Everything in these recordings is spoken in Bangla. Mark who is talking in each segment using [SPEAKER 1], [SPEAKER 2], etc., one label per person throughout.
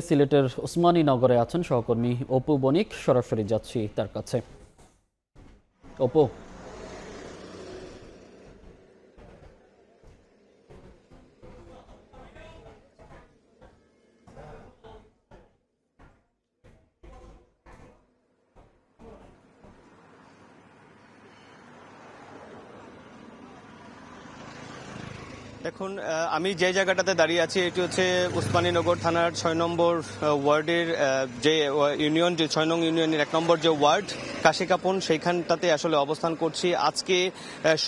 [SPEAKER 1] সিলেটের ওসমানী নগরে আছেন সহকর্মী অপু বণিক। সরাসরি যাচ্ছি তার কাছে। অপু,
[SPEAKER 2] দেখুন, আমি যে জায়গাটাতে দাঁড়িয়ে আছি এটি হচ্ছে উসমানীনগর থানার ৬ নম্বর ওয়ার্ডের যে ইউনিয়ন, যে ৬ নং ইউনিয়নের ১ নম্বর যে ওয়ার্ড কাশিকাপন, সেইখানটাতে আসলে অবস্থান করছি। আজকে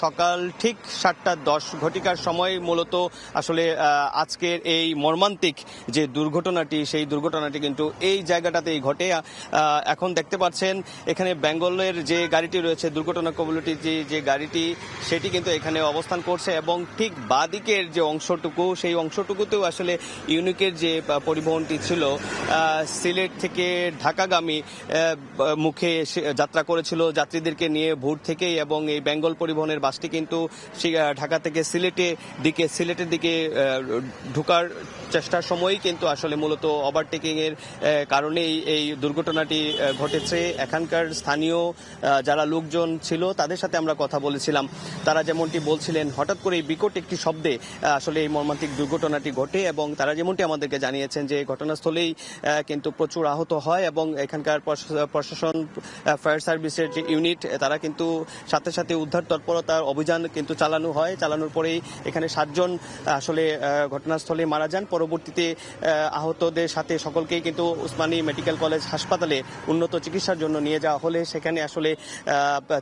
[SPEAKER 2] সকাল ঠিক ৭টা ১০ ঘটিকার সময় মূলত আসলে আজকের এই মর্মান্তিক যে দুর্ঘটনাটি, সেই দুর্ঘটনাটি কিন্তু এই জায়গাটাতেই ঘটে। এখন দেখতে পাচ্ছেন এখানে বেঙ্গলের যে গাড়িটি রয়েছে, দুর্ঘটনা কবলিত যে গাড়িটি, সেটি কিন্তু এখানে অবস্থান করছে এবং ঠিক বাদিকের যে অংশটুকু, সেই অংশটুকুতেও আসলে ইউনিকের যে পরিবহনটি ছিল সিলেট থেকে ঢাকাগামী মুখে যাত্রা করেছিল যাত্রীদেরকে নিয়ে ভোর থেকেই, এবং এই বেঙ্গল পরিবহনের বাসটি কিন্তু ঢাকা থেকে সিলেটের দিকে ঢোকার চেষ্টার সময়ই কিন্তু আসলে মূলত ওভারটেকিং এর কারণেই এই দুর্ঘটনাটি ঘটেছে। এখানকার স্থানীয় যারা লোকজন ছিল তাদের সাথে আমরা কথা বলেছিলাম। তারা যেমনটি বলছিলেন, হঠাৎ করে বিকট একটি শব্দে আসলে এই মর্মান্তিক দুর্ঘটনাটি ঘটে এবং তারা যেমনটি আমাদেরকে জানিয়েছেন যে ঘটনাস্থলেই কিন্তু প্রচুর আহত হয় এবং এখানকার প্রশাসন, ফায়ার সার্ভিসের যে ইউনিট, তারা কিন্তু সাথে সাথে উদ্ধার তৎপরতার অভিযান কিন্তু চালানোর পরেই এখানে 7 জন আসলে ঘটনাস্থলে মারা যান। পরবর্তীতে আহতদের সাথে সকলকেই কিন্তু উসমানী মেডিকেল কলেজ হাসপাতালে উন্নত চিকিৎসার জন্য নিয়ে যাওয়া হলে সেখানে আসলে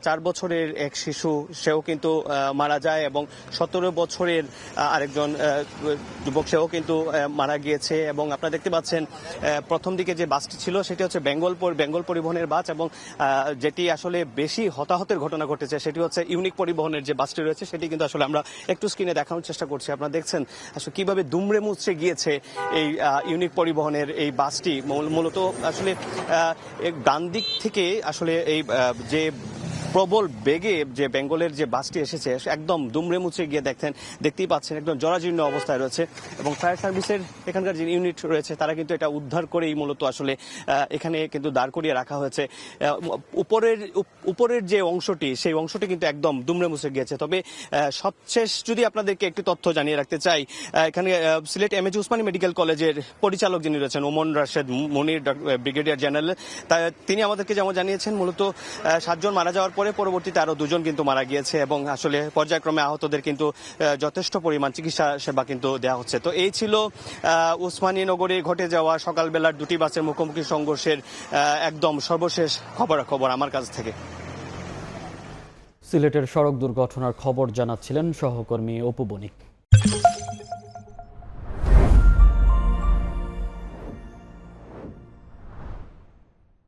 [SPEAKER 2] 4 বছরের এক শিশু, সেও কিন্তু মারা যায় এবং 17 বছরের আরেকজন যুবক, সেও কিন্তু মারা গিয়েছে। এবং আপনারা দেখতে পাচ্ছেন প্রথম দিকে যে বাসটি ছিল সেটি হচ্ছে বেঙ্গল পরিবহনের বাস, এবং যেটি আসলে বেশি হতাহতের ঘটনা ঘটেছে সেটি হচ্ছে ইউনিক পরিবহনের যে বাসটি রয়েছে, সেটি কিন্তু আসলে আমরা একটু স্ক্রিনে দেখানোর চেষ্টা করছি। আপনারা দেখছেন আসলে কিভাবে দুমড়ে মুচড়ে গিয়েছে এই ইউনিক পরিবহনের এই বাসটি। মূলত আসলে ডান দিক থেকে আসলে এই যে প্রবল বেগে যে বেঙ্গলের যে বাসটি এসেছে একদম দুমড়ে মুচড়ে গিয়ে দেখতেই পাচ্ছেন একদম জরাজীর্ণ অবস্থায় রয়েছে। এবং ফায়ার সার্ভিসের এখানকার যে ইউনিট রয়েছে তারা কিন্তু এটা উদ্ধার করেই মূলত আসলে এখানে কিন্তু দাঁড় করিয়ে রাখা হয়েছে। উপরের যে অংশটি, সেই অংশটি কিন্তু একদম দুমড়ে মুচড়ে গিয়েছে। তবে সবশেষ যদি আপনাদেরকে একটি তথ্য জানিয়ে রাখতে চাই, এখানে Sylhet M A G Usmani medical কলেজের পরিচালক যিনি রয়েছেন ওমন রাশেদ মনির, ব্রিগেডিয়ার জেনারেল, তিনি আমাদেরকে যেমন জানিয়েছেন মূলত 7 জন মারা যাওয়ার পরে পরবর্তীতে আরো 2 জন কিন্তু মারা গিয়েছে এবং আসলে পর্যায়ক্রমে আহতদের কিন্তু যথেষ্ট পরিমাণ চিকিৎসা সেবা কিন্তু দেওয়া হচ্ছে। তো এই ছিল উসমানীনগরে ঘটে যাওয়া সকালবেলার 2টি বাসের মুখোমুখি সংঘর্ষের একদম সর্বশেষ খবর আমার কাছ থেকে।
[SPEAKER 1] সিলেটের সড়ক দুর্ঘটনার খবর জানাচ্ছিলেন সহকর্মী অপু বণিক।